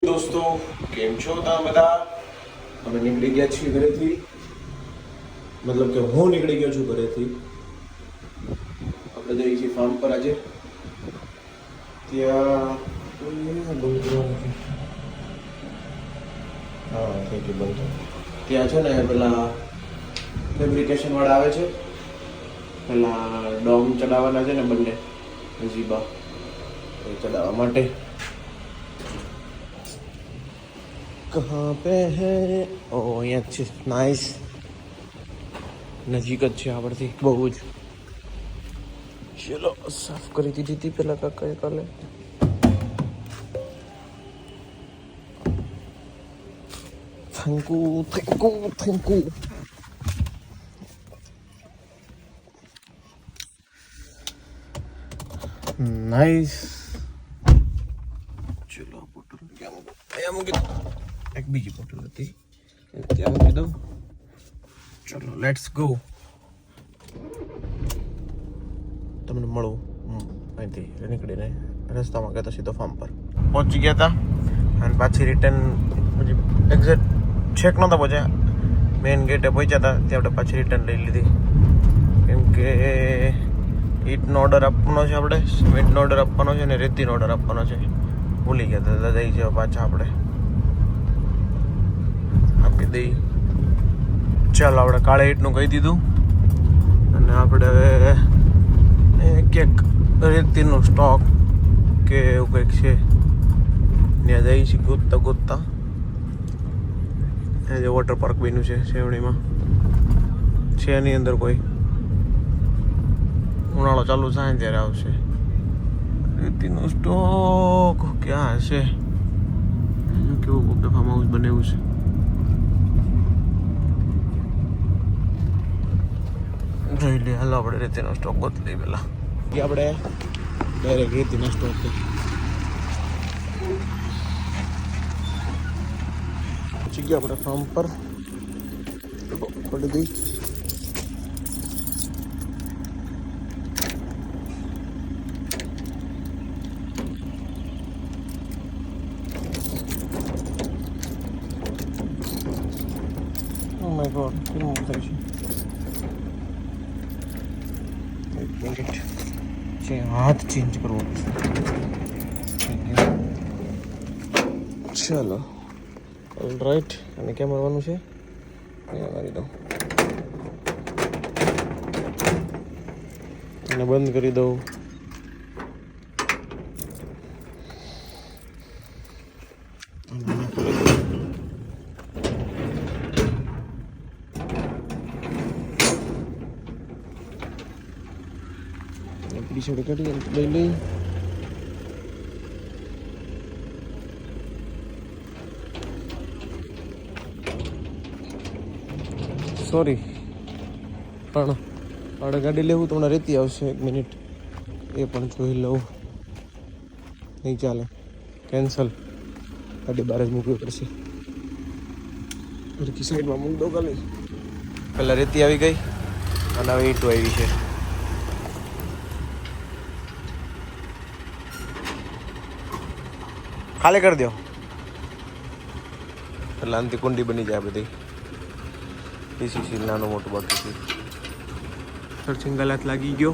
દોસ્તો કેમ છો તમે બધા? અમે નીકળી ગયા છીએ ઘરેથી, મતલબ કે હું નીકળી ગયો છું ઘરેથી. આપણે જઈએ છીએ ફાર્મ પર આજે. ત્યાં હા થેન્ક યુ બંધ. ત્યાં છે ને પેલા ફેબ્રિકેશન વાળા આવે છે, પેલા ડોમ ચડાવવાના છે ને બંને જીબા, એ ચડાવવા માટે. કહાં પે હૈ? ઓ અહીંયા છે. નાઇસ, નજીક જ છે આપણથી બહુ જ. ચલો સાફ કરી દીધી હતી પેલા કાકાએ કાલે. Thank you thank you thank you. Nice. ચલો બોટલ ક્યાં મૂકું? અહીંયા મૂકી દો. એક બીજી બોટલ હતી ત્યાં મૂકી દઉં. ચલો લેટ્સ ગો. તમને મળું અહીંથી નીકળીને રસ્તામાં ગયા તો સીધો ફાર્મ પર પહોંચી ગયા હતા. અને પાછી રિટર્ન હજી એક્ઝેક્ટ છેક નહોતા પહોંચ્યા, મેઇન ગેટે પહોંચ્યા હતા ત્યાં આપણે પાછી રિટર્ન લઈ લીધી. કેમ કે ઈટનો ઓર્ડર આપવાનો છે, આપણે સિમેન્ટનો ઓર્ડર આપવાનો છે અને રેતીનો ઓર્ડર આપવાનો છે. ભૂલી ગયા હતા દાદા જઈ પાછા આપણે આપી દઈ. ચાલો આપણે કાળે ઈટનું કહી દીધું અને આપણે હવે ક્યાંક રેતીનો સ્ટોક કે એવું કંઈક છે ત્યાં જઈએ છીએ ગોતતા ગોતતા. જે વોટર પાર્ક બન્યું છે સેવણીમાં છે, એની અંદર કોઈ ઉનાળો ચાલુ થાય ત્યારે આવશે. રેતીનો સ્ટોક ક્યાં હશે? કેવું મોટું ફાર્મ હાઉસ બનાવ્યું છે. જોઈ લે, હાલો આપણે રેતીનો સ્ટોક ગોતી લઈએ પેલા. આપણે ડાયરેક્ટ રેતીનો સ્ટોક પહોંચી ગયા આપણે ફાર્મ પર. ખોલી દઈ. ઓ માય ગોડ, કેવું થાય છે? હાથ ચેન્જ કરવો પડશે. ચલો ઓલ રાઈટ. અને ક્યાં મારવાનું છે? અહીંયા મારી દઉં અને બંધ કરી દઉં. છોડી કાઢી લઈ લઈ. સોરી, પણ આપણે ગાડી લેવું તો હમણાં રેતી આવશે. 1 મિનિટ એ પણ જોઈ લઉં. નહીં ચાલે, કેન્સલ. ગાડી બહાર જ મૂકવી પડશે. સરખી સાઈડમાં મૂક દો ખાલી. પહેલાં રેતી આવી ગઈ અને હવે ઈંટો આવી છે. ખાલી કરી દો એટલે આનાથી કુંડી બની જાય બધી. પીસીસી નાનું મોટું બાકી છે. સર્ચિંગ ગલાત લાગી ગયો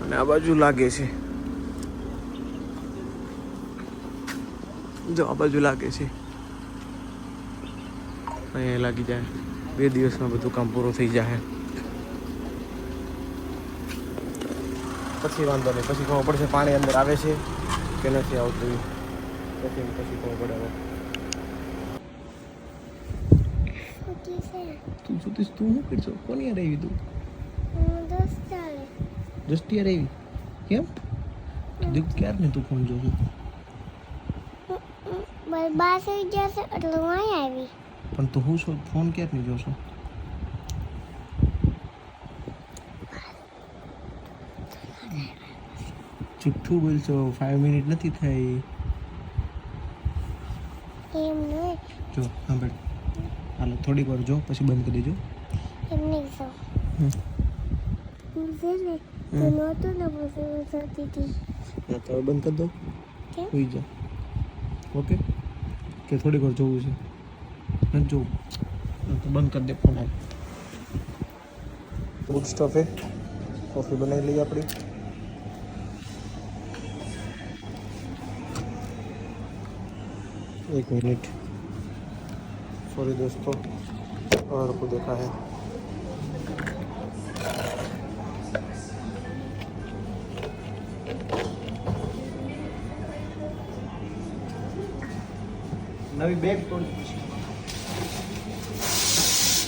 અને આ બાજુ લાગે છે. જો આ બાજુ લાગે છે, અહીંયા લાગી જાય. 2 દિવસમાં બધું કામ પૂરું થઈ જાય. પછી વાંધો નહીં, પછી ખબર પડશે પાણી અંદર આવે છે કે નથી આવતું. પછી ખબર પડે. તું જોતીશ? તું શું કરશો? કોની યાર આવી? તું દોસ્તી યાર આવી? કેમ દીક ક્યારે ને તું ફોન જોશું? બસ આવી જશે એટલે હું અહીં આવી. પણ તું હું છો? ફોન ક્યારે નહીં જોશો? જુઠ્ઠું બોલશો. 5 મિનિટ નથી થઈ. એમ નહીં. જો સાંભળ, હાલો થોડીક વાર જો, પછી બંધ કરી દેજો. એમ નહીં સૌ છે ને તો નહોતું ને પછી થતી હતી. તો બંધ કરી દો. કેમ? હોઈ જા. ઓકે. કે થોડીક વાર જોવું છે નથી જોવું તો બંધ કરી દે ફોન હાલ ગુડ સ્ટફ હે કોફી બનાવી લઈએ આપણી एक मिनट सॉरी दोस्तों और को देखा है नवी बैग तोड़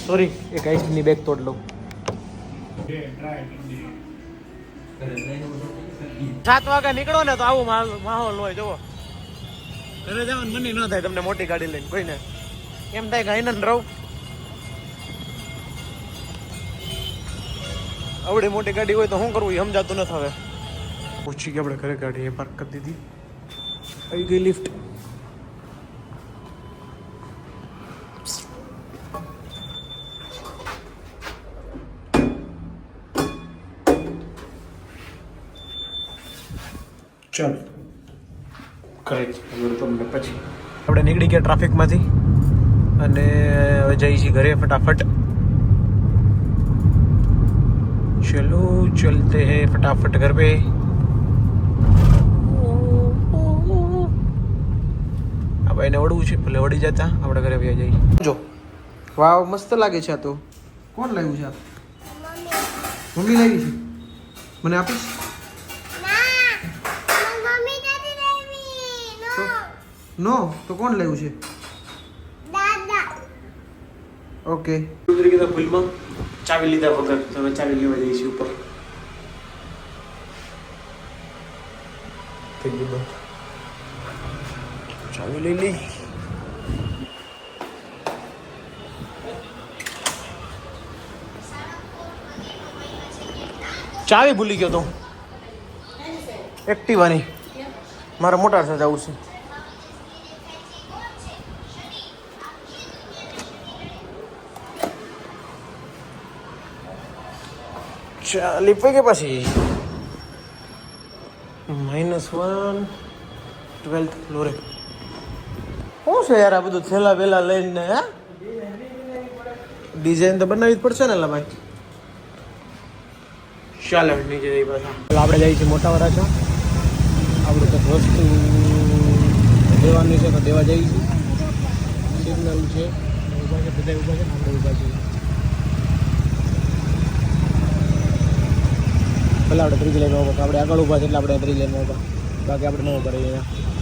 सॉरी एक आइसक्रीम बैग तोड़ लो 7 વાગે નીકળો ને તો આવું માહોલ હોય જોવો ઘરે જવાનું મને ન થાય તમને મોટી ગાડી લઈને કોઈને એમ થાય કે આનંદ રહું આવડી મોટી ગાડી હોય તો શું કરવું એ સમજાતું નથી હવે પૂછી કે આપણે ઘરે ગાડી એ પાર્ક કરી દીધી આવી ગઈ લિફ્ટ ચાલ કરે તમને પછી આપણે નીકળી ગયા ટ્રાફિકમાંથી અને હવે જઈએ છીએ ઘરે ફટાફટ ચલો ચલતે હે ફટાફટ ઘર પે આ ભાઈને વળવું છે ભલે વળી જતા આપણે ઘરે વ્યા જઈએ જો વાવ મસ્ત લાગે છે આ તો કોણ લાવ્યું છે આ મમ્મી લાવી છે મને આપીશ નો તો કોણ લાવ્યું છે દાદા ઓકે ઉતરી ગયા ફૂલમાં ચાવી લીધા વગર તમે ચાવી લેવા જઈએ છીએ ઉપર થઈ ગયું બંધ ચાવી લઈ લી ચાવી ભૂલી ગયો તો એક્ટિવાની મારા મોટા સાથે જવું છે ચાલી પૈ કે પછી -1 12th ફ્લોરે શું છે યાર આ બધું થેલા વેલા લઈને હા ડિઝાઇન તો બનાવવી જ પડશે ને ભાઈ ચાલો નીચે જઈ પાછા આપણે જઈએ છીએ મોટા વરાછા આપણે તો વસ્તુ દેવાની છે તો દેવા જઈએ છીએ સિગ્નલ છે ઉભા છે બધા ઉભા છે ને આપણે ઉભા છીએ પેલા આપણે ત્રીજી લાઈનમાં ઉભા આપણે આગળ ઉભા છે એટલે આપણે ત્રીજી લાઈનમાં ઉભા બાકી આપણે ન ઉભા રહીએ અહીંયા